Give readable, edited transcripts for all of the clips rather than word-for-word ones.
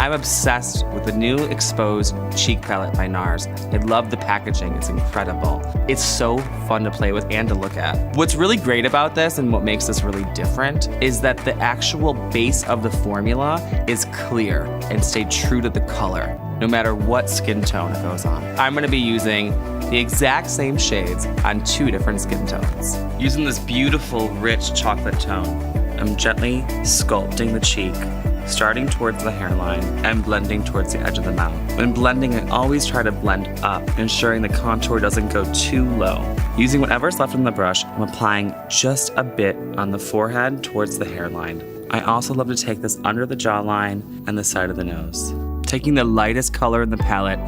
I'm obsessed with the new Exposed Cheek Palette by NARS. I love the packaging, it's incredible. It's so fun to play with and to look at. What's really great about this and what makes this really different is that the actual base of the formula is clear and stay true to the color, no matter what skin tone it goes on. I'm gonna be using the exact same shades on 2 different skin tones. Using this beautiful, rich chocolate tone, I'm gently sculpting the cheek, starting towards the hairline and blending towards the edge of the mouth. When blending, I always try to blend up, ensuring the contour doesn't go too low. Using whatever's left on the brush, I'm applying just a bit on the forehead towards the hairline. I also love to take this under the jawline and the side of the nose. Taking the lightest color in the palette,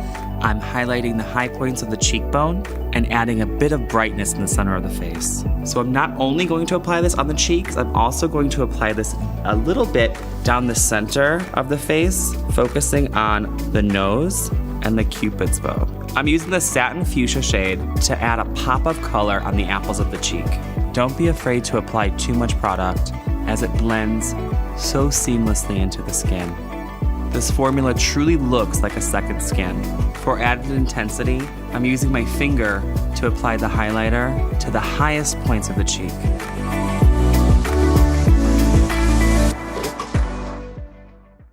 I'm highlighting the high points of the cheekbone and adding a bit of brightness in the center of the face. So I'm not only going to apply this on the cheeks, I'm also going to apply this a little bit down the center of the face, focusing on the nose and the cupid's bow. I'm using the satin fuchsia shade to add a pop of color on the apples of the cheek. Don't be afraid to apply too much product, as it blends so seamlessly into the skin. This formula truly looks like a second skin. For added intensity, I'm using my finger to apply the highlighter to the highest points of the cheek.